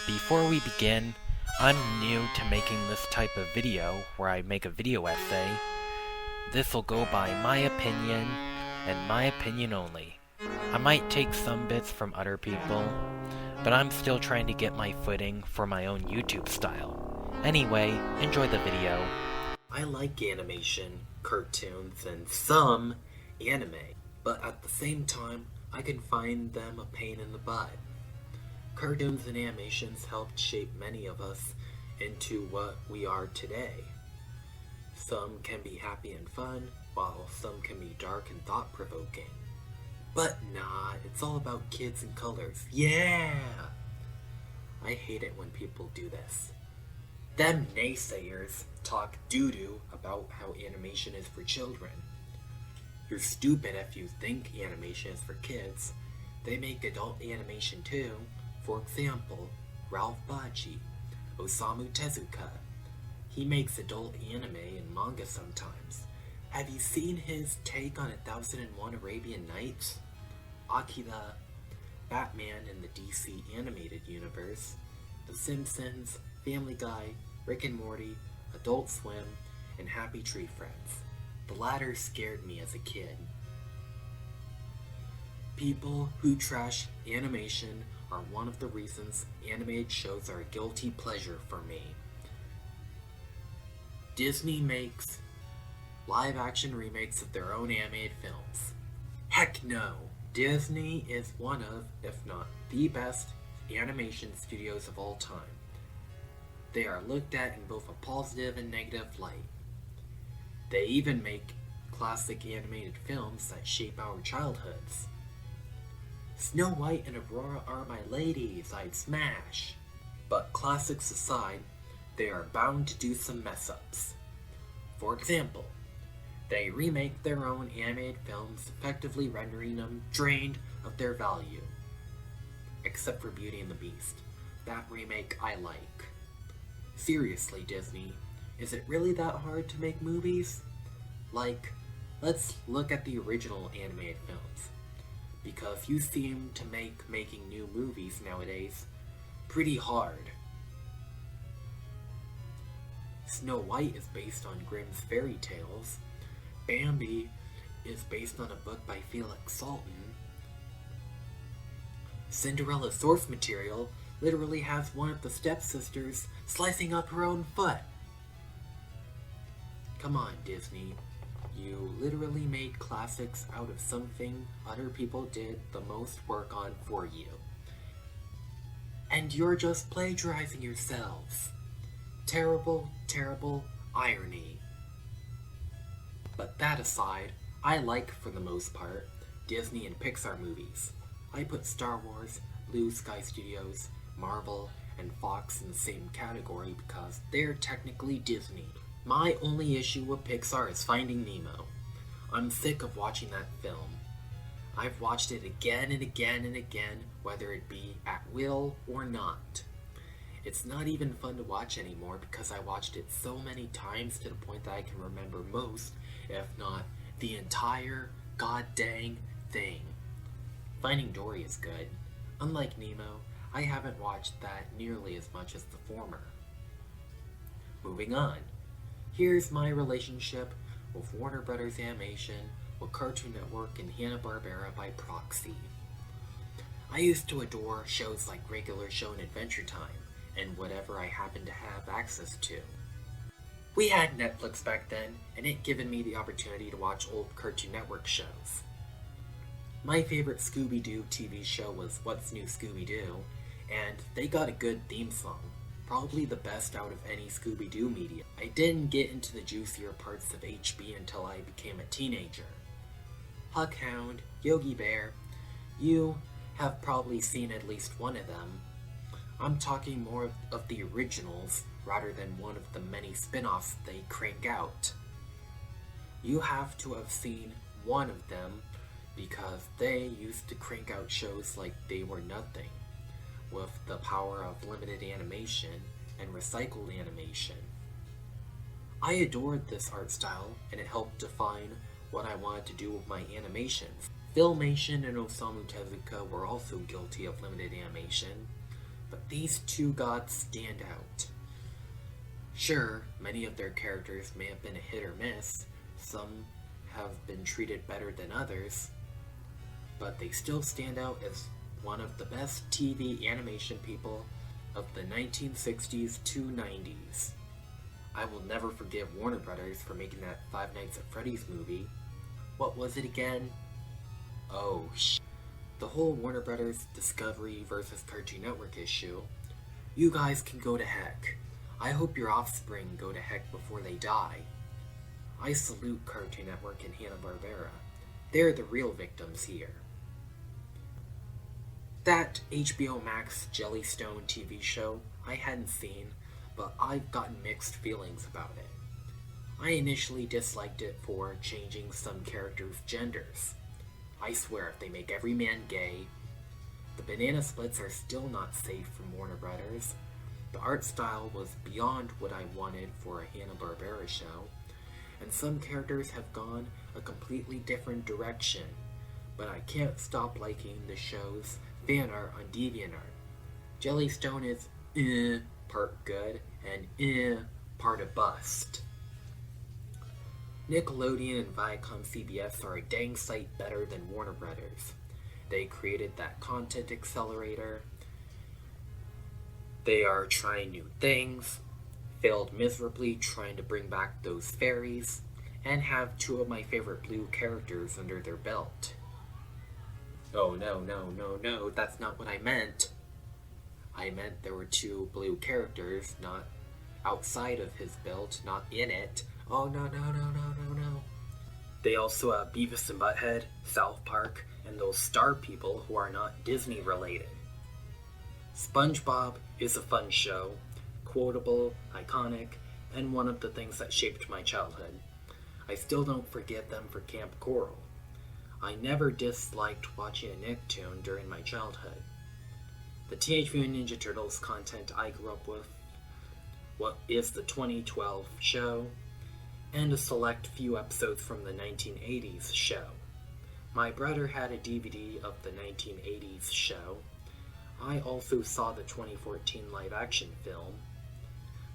Before we begin, I'm new to making this type of video where I make a video essay. This'll go by my opinion and my opinion only. I might take some bits from other people, but I'm still trying to get my footing for my own YouTube style. Anyway, enjoy the video. I like animation, cartoons, and some anime, but at the same time, I can find them a pain in the butt. Cartoons and animations helped shape many of us into what we are today. Some can be happy and fun, while some can be dark and thought-provoking. But nah, it's all about kids and colors. Yeah! I hate it when people do this. Them naysayers talk doo-doo about how animation is for children. You're stupid if you think animation is for kids. They make adult animation too. For example, Ralph Bakshi, Osamu Tezuka. He makes adult anime and manga sometimes. Have you seen his take on 1001 Arabian Nights? Akira, Batman in the DC animated universe, The Simpsons, Family Guy, Rick and Morty, Adult Swim, and Happy Tree Friends. The latter scared me as a kid. People who trash animation are one of the reasons animated shows are a guilty pleasure for me. Disney makes live-action remakes of their own animated films. Heck no! Disney is one of, if not the best, animation studios of all time. They are looked at in both a positive and negative light. They even make classic animated films that shape our childhoods. Snow White and Aurora are my ladies, I'd smash. But classics aside, they are bound to do some mess-ups. For example, they remake their own animated films, effectively rendering them drained of their value. Except for Beauty and the Beast. That remake I like. Seriously, Disney, is it really that hard to make movies? Like, let's look at the original animated films. Because you seem to make making new movies nowadays pretty hard. Snow White is based on Grimm's fairy tales. Bambi is based on a book by Felix Salten. Cinderella's source material literally has one of the stepsisters slicing up her own foot. Come on, Disney. You literally made classics out of something other people did the most work on for you. And you're just plagiarizing yourselves. Terrible, terrible irony. But that aside, I like, for the most part, Disney and Pixar movies. I put Star Wars, Blue Sky Studios, Marvel, and Fox in the same category because they're technically Disney. My only issue with Pixar is Finding Nemo. I'm sick of watching that film. I've watched it again and again and again, whether it be at will or not. It's not even fun to watch anymore because I watched it so many times to the point that I can remember most, if not the entire goddamn thing. Finding Dory is good. Unlike Nemo, I haven't watched that nearly as much as the former. Moving on. Here's my relationship with Warner Brothers Animation, with Cartoon Network, and Hanna-Barbera by proxy. I used to adore shows like Regular Show and Adventure Time, and whatever I happened to have access to. We had Netflix back then, and it given me the opportunity to watch old Cartoon Network shows. My favorite Scooby-Doo TV show was What's New Scooby-Doo, and they got a good theme song. Probably the best out of any Scooby-Doo media. I didn't get into the juicier parts of HB until I became a teenager. Huckhound, Yogi Bear, you have probably seen at least one of them. I'm talking more of the originals rather than one of the many spin-offs they crank out. You have to have seen one of them because they used to crank out shows like they were nothing, with the power of limited animation and recycled animation. I adored this art style, and it helped define what I wanted to do with my animations. Filmation and Osamu Tezuka were also guilty of limited animation. but these two gods stand out. Sure, many of their characters may have been a hit or miss, some have been treated better than others, but they still stand out as one of the best TV animation people of the 1960s to 90s. I will never forgive Warner Brothers for making that Five Nights at Freddy's movie. What was it again? Oh, the whole Warner Brothers Discovery versus Cartoon Network issue. You guys can go to heck. I hope your offspring go to heck before they die. I salute Cartoon Network and Hanna-Barbera. They're the real victims here. That HBO Max Jellystone TV show I hadn't seen, but I've gotten mixed feelings about it. I initially disliked it for changing some characters' genders. I swear if they make every man gay, the banana splits are still not safe from Warner Brothers. The art style was beyond what I wanted for a Hanna-Barbera show, and some characters have gone a completely different direction, but I can't stop liking the show's fan art on DeviantArt. Jellystone is part good and part a bust. Nickelodeon and Viacom CBS are a dang sight better than Warner Brothers. They created that content accelerator. They are trying new things, failed miserably trying to bring back those fairies, and have two of my favorite blue characters under their belt. Oh no, that's not what I meant. I meant there were two blue characters, not outside of his belt, not in it. Oh no. They also have Beavis and Butthead, South Park, and those star people who are not Disney related. SpongeBob is a fun show, quotable, iconic, and one of the things that shaped my childhood. I still don't forget them for Camp Coral. I never disliked watching a Nicktoon during my childhood. The Teenage Mutant Ninja Turtles content I grew up with, what is the 2012 show, and a select few episodes from the 1980s show. My brother had a DVD of the 1980s show. I also saw the 2014 live-action film,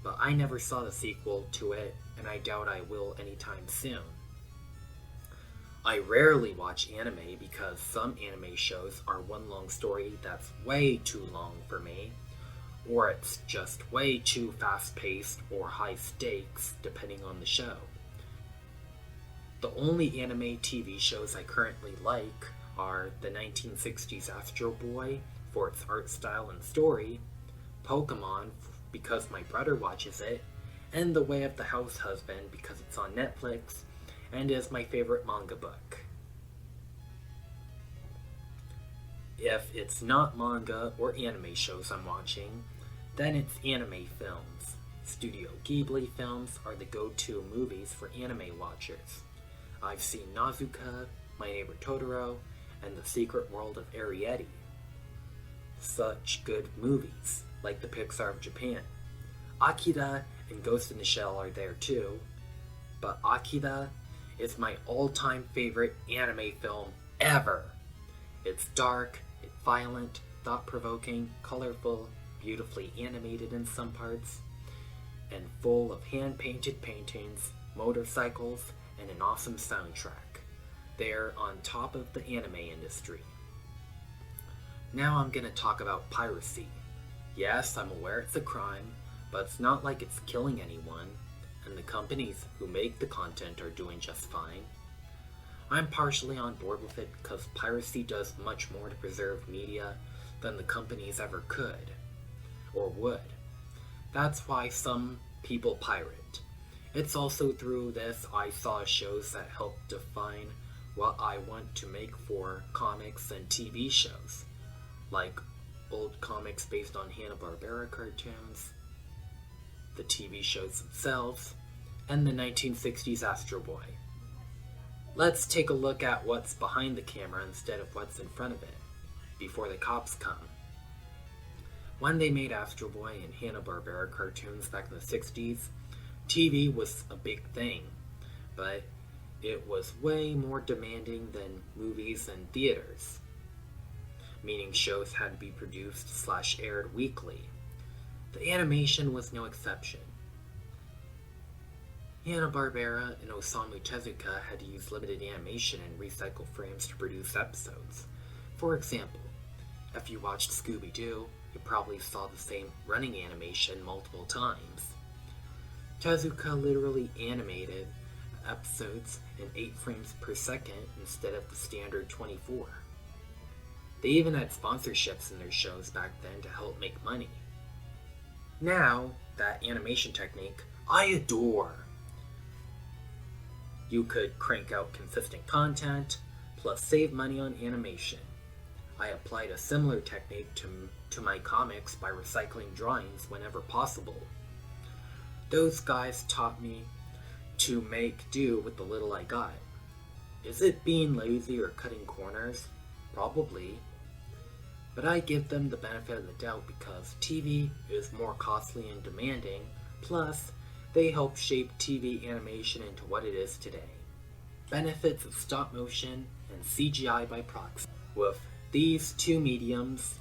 but I never saw the sequel to it, and I doubt I will anytime soon. I rarely watch anime because some anime shows are one long story that's way too long for me, or it's just way too fast-paced or high stakes depending on the show. The only anime TV shows I currently like are the 1960s Astro Boy for its art style and story, Pokemon because my brother watches it, and The Way of the House Husband because it's on Netflix and is my favorite manga book. If it's not manga or anime shows I'm watching, then it's anime films. Studio Ghibli films are the go-to movies for anime watchers. I've seen Nausicaa, My Neighbor Totoro, and The Secret World of Arrietty. Such good movies, like the Pixar of Japan. Akira and Ghost in the Shell are there too, but Akira is my all-time favorite anime film ever. It's dark, it's violent, thought-provoking, colorful, beautifully animated in some parts, and full of hand-painted paintings, motorcycles, and an awesome soundtrack. They're on top of the anime industry. Now I'm gonna talk about piracy. Yes, I'm aware it's a crime, but it's not like it's killing anyone, and the companies who make the content are doing just fine. I'm partially on board with it because piracy does much more to preserve media than the companies ever could, or would. That's why some people pirate. It's also through this I saw shows that help define what I want to make for comics and TV shows, like old comics based on Hanna-Barbera cartoons, the TV shows themselves, and the 1960s Astro Boy. Let's take a look at what's behind the camera instead of what's in front of it, before the cops come. When they made Astro Boy and Hanna-Barbera cartoons back in the 60s, TV was a big thing, but it was way more demanding than movies and theaters. meaning shows had to be produced/aired weekly. The animation was no exception. Hanna-Barbera and Osamu Tezuka had to use limited animation and recycle frames to produce episodes. For example, if you watched Scooby-Doo, you probably saw the same running animation multiple times. Tezuka literally animated episodes in 8 frames per second instead of the standard 24. They even had sponsorships in their shows back then to help make money. Now, that animation technique, I adore. You could crank out consistent content, plus save money on animation. I applied a similar technique to my comics by recycling drawings whenever possible. Those guys taught me to make do with the little I got. Is it being lazy or cutting corners? Probably. But I give them the benefit of the doubt because TV is more costly and demanding, plus they help shape TV animation into what it is today. Benefits of stop motion and CGI by proxy. With these two mediums,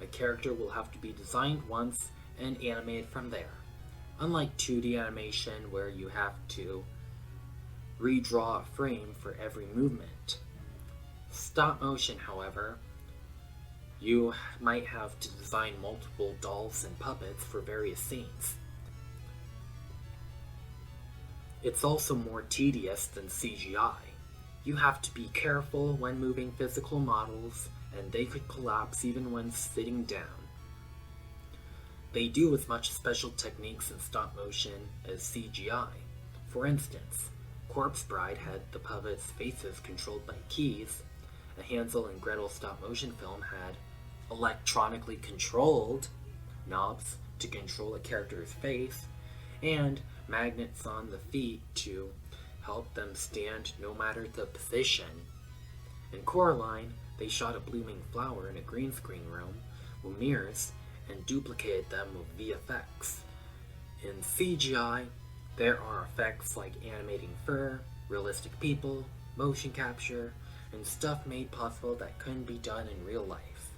a character will have to be designed once and animated from there. Unlike 2D animation where you have to redraw a frame for every movement. Stop motion, however, you might have to design multiple dolls and puppets for various scenes. It's also more tedious than CGI. You have to be careful when moving physical models, and they could collapse even when sitting down. They do as much special techniques in stop motion as CGI. For instance, Corpse Bride had the puppets' faces controlled by keys, a Hansel and Gretel stop motion film had electronically controlled knobs to control a character's face, and magnets on the feet to help them stand no matter the position. In Coraline, they shot a blooming flower in a green screen room with mirrors and duplicated them with VFX. In CGI, there are effects like animating fur, realistic people, motion capture, and stuff made possible that couldn't be done in real life.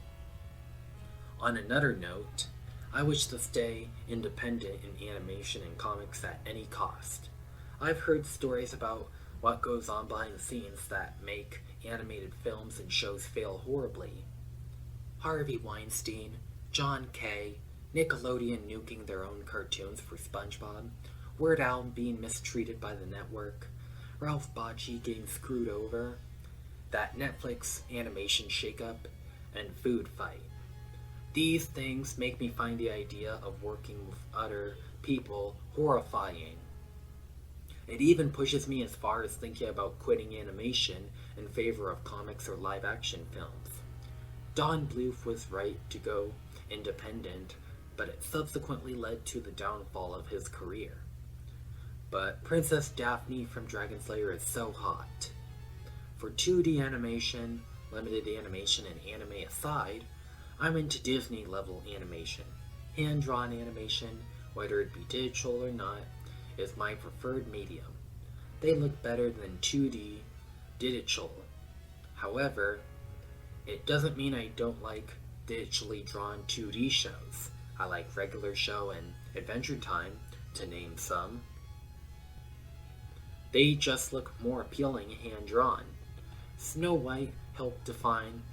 On another note, I wish to stay independent in animation and comics at any cost. I've heard stories about what goes on behind the scenes that make animated films and shows fail horribly. Harvey Weinstein, John Kay, Nickelodeon nuking their own cartoons for SpongeBob, Weird Al being mistreated by the network, Ralph Bakshi getting screwed over, that Netflix animation shakeup, and food fight. These things make me find the idea of working with other people horrifying. It even pushes me as far as thinking about quitting animation in favor of comics or live-action films. Don Bluth was right to go independent, but it subsequently led to the downfall of his career. But Princess Daphne from Dragon Slayer is so hot. For 2D animation, limited animation, and anime aside, I'm into Disney-level animation. Hand-drawn animation, whether it be digital or not, is my preferred medium. They look better than 2D digital. However, it doesn't mean I don't like digitally drawn 2D shows. I like Regular Show and Adventure Time, to name some. They just look more appealing hand-drawn. Snow White helped define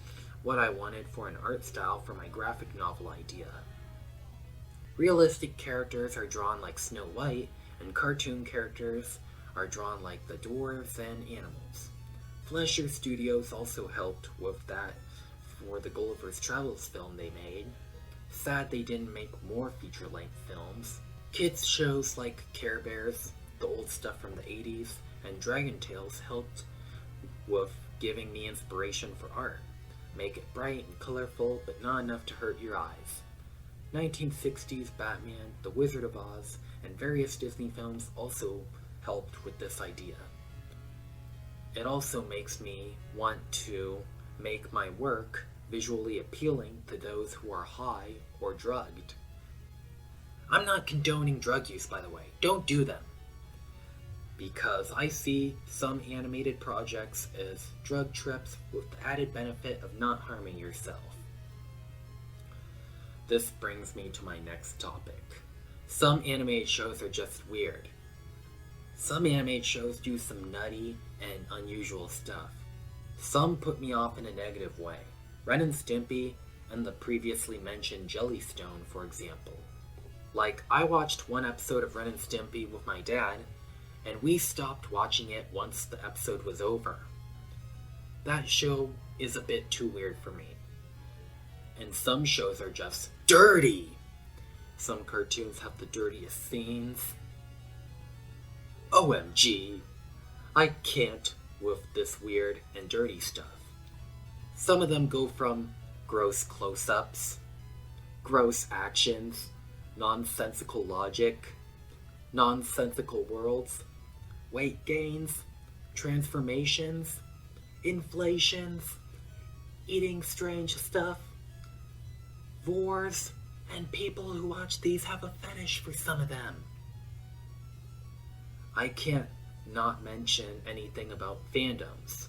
what I wanted for an art style for my graphic novel idea. Realistic characters are drawn like Snow White, and cartoon characters are drawn like the dwarves and animals. Fleischer Studios also helped with that for the Gulliver's Travels film they made. Sad they didn't make more feature-length films. Kids shows like Care Bears, the old stuff from the 80s, and Dragon Tales helped with giving me inspiration for art. Make it bright and colorful, but not enough to hurt your eyes. 1960s Batman, The Wizard of Oz, and various Disney films also helped with this idea. It also makes me want to make my work visually appealing to those who are high or drugged. I'm not condoning drug use, by the way. Don't do them. Because I see some animated projects as drug trips with the added benefit of not harming yourself. this brings me to my next topic. Some animated shows are just weird. Some animated shows do some nutty and unusual stuff. Some put me off in a negative way. Ren and Stimpy and the previously mentioned Jellystone, for example. Like, I watched one episode of Ren and Stimpy with my dad, and we stopped watching it once the episode was over. That show is a bit too weird for me. And some shows are just dirty! Some cartoons have the dirtiest scenes. OMG! I can't with this weird and dirty stuff. Some of them go from gross close-ups, gross actions, nonsensical logic, nonsensical worlds, weight gains, transformations, inflations, eating strange stuff, wars, and people who watch these have a fetish for some of them. I can't not mention anything about fandoms.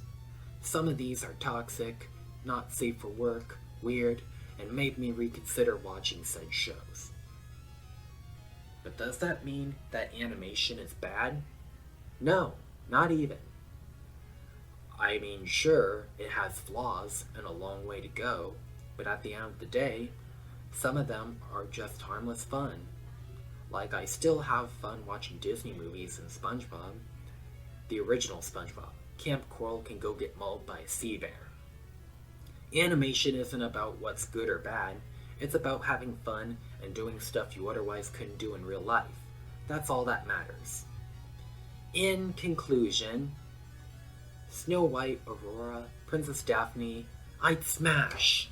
Some of these are toxic, not safe for work, weird, and made me reconsider watching said shows. But does that mean that animation is bad? No, not even. I mean, sure, it has flaws and a long way to go, but at the end of the day, some of them are just harmless fun. Like, I still have fun watching Disney movies and SpongeBob. The original SpongeBob. Camp Coral can go get mauled by a sea bear. Animation isn't about what's good or bad. It's about having fun and doing stuff you otherwise couldn't do in real life. That's all that matters. In conclusion, Snow White, Aurora, Princess Daphne, I'd smash!